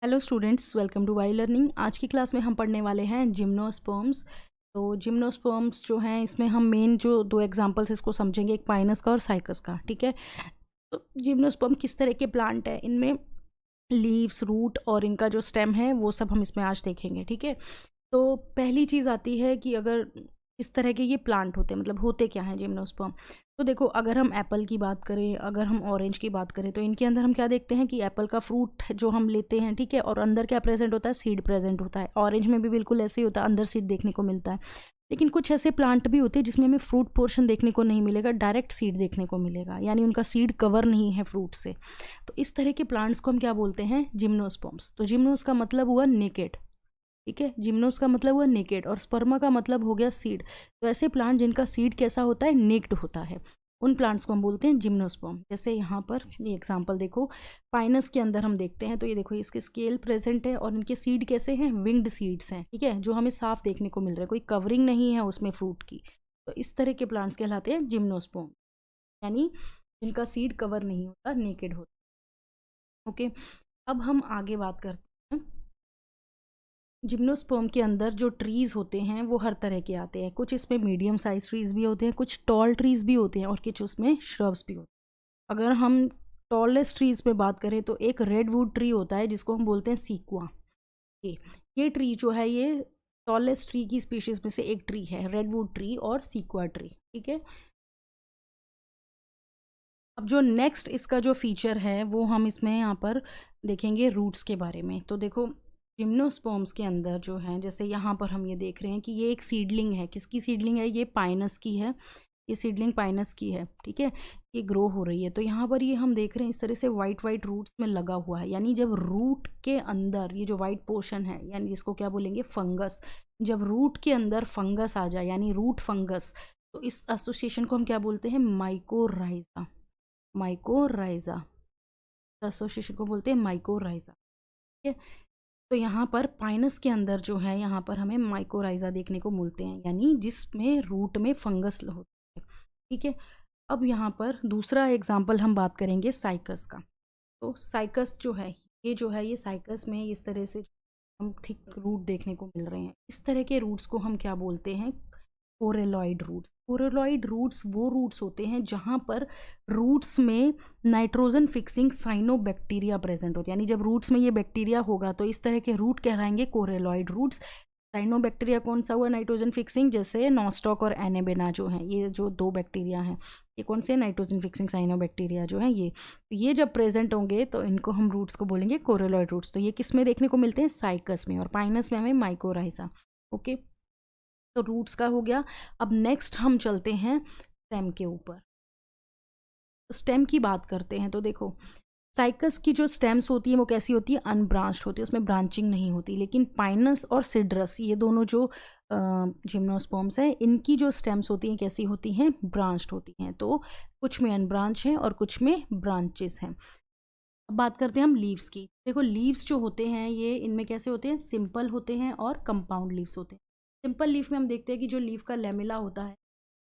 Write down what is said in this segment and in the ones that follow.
Hello students, welcome to Y learning. आज की class में हम पढ़ने वाले हैं जिम्नोस्पर्म्स। तो जिम्नोस्पर्म्स जो हैं, इसमें हम मेन जो दो एग्जांपल्स इसको समझेंगे, एक पाइनस का और साइकस का। ठीक है। तो जिम्नोस्पर्म किस तरह के प्लांट है, इनमें लीव्स, रूट और इनका जो स्टेम है वो सब हम इसमें आज देखेंगे। ठीक है। तो पहली चीज़ आती है कि अगर इस तरह के ये प्लांट होते हैं, मतलब होते क्या हैं जिम्नोस्पर्म। तो देखो, अगर हम एप्पल की बात करें, अगर हम ऑरेंज की बात करें, तो इनके अंदर हम क्या देखते हैं कि एप्पल का फ्रूट जो हम लेते हैं, ठीक है, और अंदर क्या प्रेजेंट होता है, सीड प्रेजेंट होता है। ऑरेंज में भी बिल्कुल ऐसे ही होता है, अंदर सीड देखने को मिलता है। लेकिन कुछ ऐसे प्लांट भी होते हैं जिसमें हमें फ्रूट पोर्शन देखने को नहीं मिलेगा, डायरेक्ट सीड देखने को मिलेगा, यानी उनका सीड कवर नहीं है फ्रूट से। तो इस तरह के प्लांट्स को हम क्या बोलते हैं, जिम्नोस्पर्म्स। तो जिम्नोस का मतलब हुआ नेकेड। ठीक है, जिम्नोस का मतलब हुआ नेकेड और स्पर्मा का मतलब हो गया सीड। तो ऐसे प्लांट जिनका सीड कैसा होता है, नेक्ड होता है, उन प्लांट्स को हम बोलते हैं जिम्नोस्पर्म। जैसे यहाँ पर ये एग्जांपल देखो, पाइनस के अंदर हम देखते हैं, तो ये देखो इसके स्केल प्रेजेंट है और इनके सीड कैसे हैं, विंग्ड सीड्स हैं। ठीक है, जो हमें साफ देखने को मिल रहा है, कोई कवरिंग नहीं है उसमें फ्रूट की। तो इस तरह के प्लांट्स कहलाते हैं जिम्नोस्पर्म, यानी जिनका सीड कवर नहीं होता, नेकेड होता। ओके, अब हम आगे बात करते हैं। जिम्नोस्पर्म के अंदर जो ट्रीज़ होते हैं वो हर तरह के आते हैं। कुछ इसमें मीडियम साइज ट्रीज़ भी होते हैं, कुछ टॉल ट्रीज़ भी होते हैं और कुछ उसमें श्रब्स भी होते हैं। अगर हम टॉलेस्ट ट्रीज़ पे बात करें तो एक रेडवुड ट्री होता है जिसको हम बोलते हैं सीक्वा। ये ये ट्री जो है, ये टॉलेस्ट ट्री की स्पीशीज में से एक ट्री है, रेडवुड ट्री और सीक्वा ट्री। ठीक है। अब जो नेक्स्ट इसका जो फीचर है वो हम इसमें यहाँ पर देखेंगे रूट्स के बारे में। तो देखो, जिम्नोस्पर्म्स के अंदर जो है, जैसे यहाँ पर हम ये देख रहे हैं कि ये एक सीडलिंग है। किसकी सीडलिंग है, ये पाइनस की है। ये सीडलिंग पाइनस की है। ठीक है, ये ग्रो हो रही है। तो यहाँ पर ये हम देख रहे हैं इस तरह से वाइट वाइट रूट्स में लगा हुआ है, यानी जब रूट के अंदर ये जो वाइट पोर्शन है, यानी जिसको क्या बोलेंगे, फंगस। जब रूट के अंदर फंगस आ जाए, यानी रूट फंगस, तो इस एसोसिएशन को हम क्या बोलते हैं, माइकोराइजा। माइकोराइजा एसोसिएशन को बोलते हैं माइकोराइजा। ठीक है। तो यहाँ पर पाइनस के अंदर जो है, यहाँ पर हमें माइकोराइजा देखने को मिलते हैं, यानी जिसमें रूट में फंगस होती है। ठीक है। अब यहाँ पर दूसरा एग्जाम्पल हम बात करेंगे साइकस का। तो साइकस जो है, ये जो है, ये साइकस में इस तरह से हम थिक रूट देखने को मिल रहे हैं। इस तरह के रूट्स को हम क्या बोलते हैं, कोरेलॉइड रूट्स। कोरेलॉइड रूट्स वो रूट्स होते हैं जहाँ पर रूट्स में नाइट्रोजन फिक्सिंग साइनोबैक्टीरिया प्रेजेंट होते हैं, यानी जब रूट्स में ये बैक्टीरिया होगा तो इस तरह के रूट कहलाएंगे कोरेलॉइड रूट्स। साइनोबैक्टीरिया कौन सा हुआ, नाइट्रोजन फिक्सिंग, जैसे नॉस्टॉक और एनेबेना जो हैं, ये जो दो बैक्टीरिया हैं, ये कौन से नाइट्रोजन फिक्सिंग साइनोबैक्टीरिया जो हैं ये। तो ये जब प्रेजेंट होंगे तो इनको हम रूट्स को बोलेंगे कोरेलॉइड रूट्स। तो ये किस में देखने को मिलते हैं, साइकस में, और पाइनस में हमें माइकोराइजा। ओके, तो रूट्स का हो गया। अब नेक्स्ट हम चलते हैं स्टेम के ऊपर। तो स्टेम की बात करते हैं। तो देखो, साइकस की जो स्टेम्स होती है वो कैसी होती है, अनब्रांच्ड होती है, उसमें ब्रांचिंग नहीं होती। लेकिन पाइनस और सिड्रस, ये दोनों जो जिम्नोस्पर्म्स हैं, इनकी जो स्टेम्स होती हैं कैसी होती हैं, ब्रांच्ड होती हैं। तो कुछ में अनब्रांच हैं और कुछ में ब्रांचेस हैं। अब बात करते हैं हम लीव्स की। देखो, लीव्स जो होते हैं ये इनमें कैसे होते हैं, सिंपल होते हैं और कंपाउंड लीव्स होते हैं। सिंपल लीफ में हम देखते हैं कि जो लीफ का लेमिला होता है,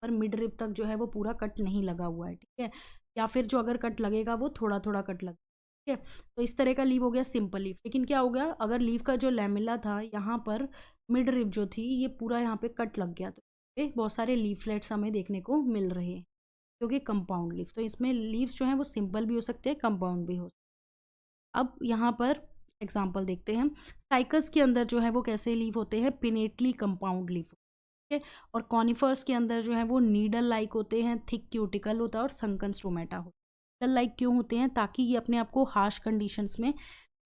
पर मिड रिब तक जो है वो पूरा कट नहीं लगा हुआ है। ठीक है, या फिर जो अगर कट लगेगा वो थोड़ा थोड़ा कट लगेगा। ठीक है, तो इस तरह का लीफ हो गया सिंपल लीफ। लेकिन क्या हो गया, अगर लीफ का जो लेमिला था यहाँ पर, मिड रिब जो थी, ये पूरा यहाँ पे कट लग गया, तो ये बहुत सारे लीफलेट्स हमें देखने को मिल रहे हैं, क्योंकि कंपाउंड लीफ। तो इसमें लीव्स जो हैं वो सिंपल भी हो सकते हैं, कंपाउंड भी हो सकते हैं। अब यहाँ पर एग्जाम्पल देखते हैं। साइकस के अंदर जो है वो कैसे लीफ होते हैं, पिनेटली कंपाउंड लीफ। है। और कॉनिफर्स के अंदर जो है वो नीडल लाइक होते हैं, थिक क्यूटिकल होता है और संकन स्टोमेटा होता है। नीडल लाइक क्यों होते हैं, ताकि ये अपने आप को हार्श कंडीशंस में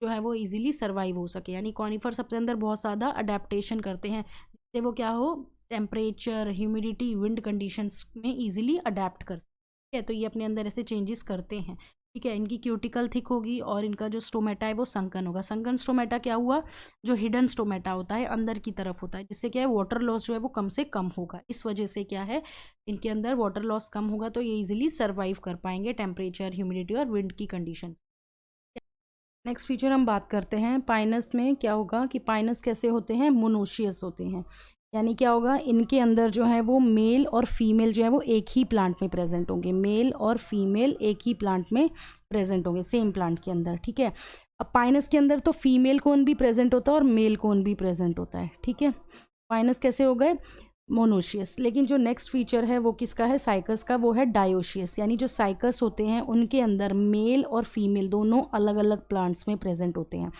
जो है वो इजीली सर्वाइव हो सके। यानी कॉनिफर्स अपने अंदर बहुत ज़्यादा अडेप्टेशन करते हैं, जिससे वो क्या हो, टेम्परेचर, ह्यूमिडिटी, विंड कंडीशंस में इजीली अडेप्ट कर सके। ठीक है, तो ये अपने अंदर ऐसे चेंजेस करते हैं। ठीक है, इनकी क्यूटिकल थिक होगी और इनका जो स्टोमेटा है वो संकन होगा। संकन स्टोमेटा क्या हुआ, जो हिडन स्टोमेटा होता है, अंदर की तरफ होता है, जिससे क्या है, वाटर लॉस जो है वो कम से कम होगा। इस वजह से क्या है, इनके अंदर वाटर लॉस कम होगा, तो ये इजीली सर्वाइव कर पाएंगे टेम्परेचर, ह्यूमिडिटी और विंड की कंडीशन। नेक्स्ट फीचर हम बात करते हैं, पाइनस में क्या होगा कि पाइनस कैसे होते हैं, मोनोशियस होते हैं, यानी क्या होगा, इनके अंदर जो है वो मेल और फीमेल जो है वो एक ही प्लांट में प्रेजेंट होंगे, मेल और फीमेल एक ही प्लांट में प्रेजेंट होंगे, सेम प्लांट के अंदर, ठीक है। अब पाइनस के अंदर तो फीमेल कोन भी प्रेजेंट होता है और मेल कोन भी प्रेजेंट होता है, ठीक है। पाइनस कैसे हो गए, मोनोशियस। लेकिन जो नेक्स्ट फीचर है वो किसका है, साइकस का, वो है डायोशियस। यानी जो साइकस होते हैं उनके अंदर मेल और फीमेल दोनों अलग अलग प्लांट्स में प्रेजेंट होते हैं।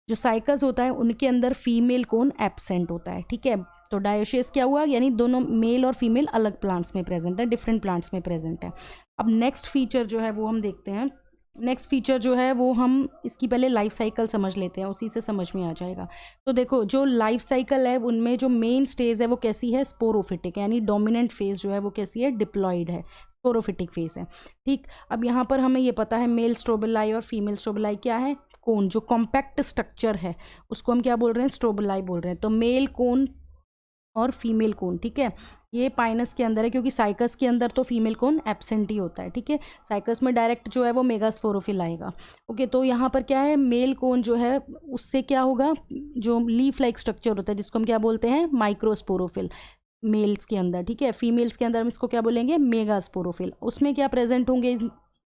जो साइकस होता है उनके अंदर फीमेल कोन एब्सेंट होता है, ठीक है। तो डायोशियस क्या हुआ, यानी दोनों मेल और फीमेल अलग प्लांट्स में प्रेजेंट है, डिफरेंट प्लांट्स में प्रेजेंट है। अब नेक्स्ट फीचर जो है वो हम देखते हैं। नेक्स्ट फीचर जो है वो हम इसकी पहले लाइफ साइकिल समझ लेते हैं, उसी से समझ में आ जाएगा। तो देखो जो लाइफ साइकिल है उनमें जो मेन स्टेज है वो कैसी है, स्पोरोफिटिक, यानी डोमिनेंट फेज जो है वो कैसी है, डिप्लॉयड है, स्पोरोफिटिक फेज है, ठीक। अब यहाँ पर हमें ये पता है मेल स्ट्रोबेलाई और फीमेल स्ट्रोबेलाई क्या है, कोन, जो कॉम्पैक्ट स्ट्रक्चर है उसको हम क्या बोल रहे हैं, स्ट्रोबेलाई बोल रहे हैं। तो मेल कोन और फीमेल कोन, ठीक है, ये पाइनस के अंदर है, क्योंकि साइकस के अंदर तो फीमेल कोन एब्सेंट ही होता है, ठीक है। साइकस में डायरेक्ट जो है वो मेगास्पोरोफिल आएगा, ओके। तो यहाँ पर क्या है, मेल कोन जो है उससे क्या होगा, जो लीफ लाइक स्ट्रक्चर होता है जिसको हम क्या बोलते हैं, माइक्रोस्पोरोफिल, मेल्स के अंदर, ठीक है। फीमेल्स के अंदर हम इसको क्या बोलेंगे, मेगास्पोरोफिल। उसमें क्या प्रेजेंट होंगे,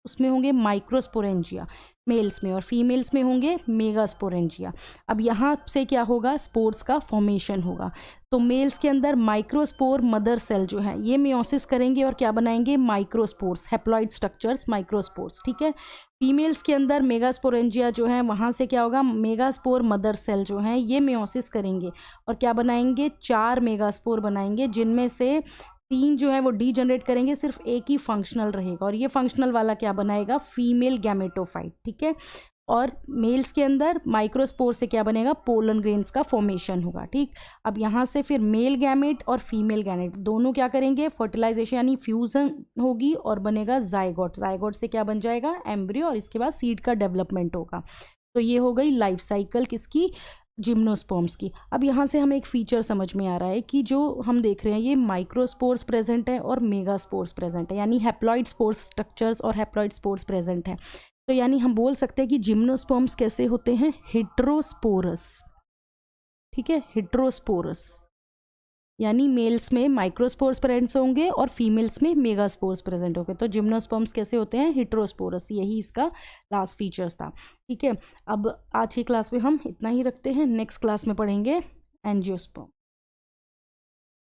उसमें होंगे माइक्रोस्पोरेंजिया मेल्स में, और फीमेल्स में होंगे मेगास्पोरेंजिया। अब यहाँ से क्या होगा, स्पोर्स का फॉर्मेशन होगा। तो मेल्स के अंदर माइक्रोस्पोर मदर सेल जो है ये मियोसिस करेंगे और क्या बनाएंगे, माइक्रोस्पोर्स, हैप्लॉइड स्ट्रक्चर्स, माइक्रोस्पोर्स, ठीक है। फीमेल्स के अंदर मेगास्पोरेंजिया जो है वहाँ से क्या होगा, मेगास्पोर मदर सेल जो है ये मियोसिस करेंगे और क्या बनाएंगे, 4 मेगास्पोर बनाएंगे, जिनमें से 3 जो है वो डी जनरेट करेंगे, सिर्फ एक ही फंक्शनल रहेगा, और ये फंक्शनल वाला क्या बनाएगा, फीमेल गैमेटोफाइट, ठीक है। और मेल्स के अंदर माइक्रोस्पोर से क्या बनेगा, पोलन ग्रेन्स का फॉर्मेशन होगा, ठीक। अब यहाँ से फिर मेल गैमेट और फीमेल गैमेट दोनों क्या करेंगे, फर्टिलाइजेशन यानी फ्यूजन होगी और बनेगा जाइगोट, जाइगोट से क्या बन जाएगा, एम्ब्रियो, और इसके बाद सीड का डेवलपमेंट होगा। तो ये हो गई लाइफ साइकिल किसकी, जिम्नोस्पर्म्स की। अब यहाँ से हमें एक फीचर समझ में आ रहा है कि जो हम देख रहे हैं ये माइक्रोस्पोर्स प्रेजेंट है और मेगास्पोर्स प्रेजेंट है, यानी हैप्लॉइड स्पोर्स स्ट्रक्चर्स और हैप्लॉइड स्पोर्स प्रेजेंट है। तो यानी हम बोल सकते हैं कि जिम्नोस्पर्म्स कैसे होते हैं, हेट्रोस्पोरस, ठीक है, हेट्रोस्पोरस, यानी मेल्स में माइक्रोस्पोर्स प्रेजेंट होंगे और फीमेल्स में मेगास्पोर्स प्रेजेंट होंगे। तो जिम्नोस्पर्म्स कैसे होते हैं, हेट्रोस्पोरस, यही इसका लास्ट फीचर्स था, ठीक है। अब आज की क्लास में हम इतना ही रखते हैं, नेक्स्ट क्लास में पढ़ेंगे एंजियोस्पर्म।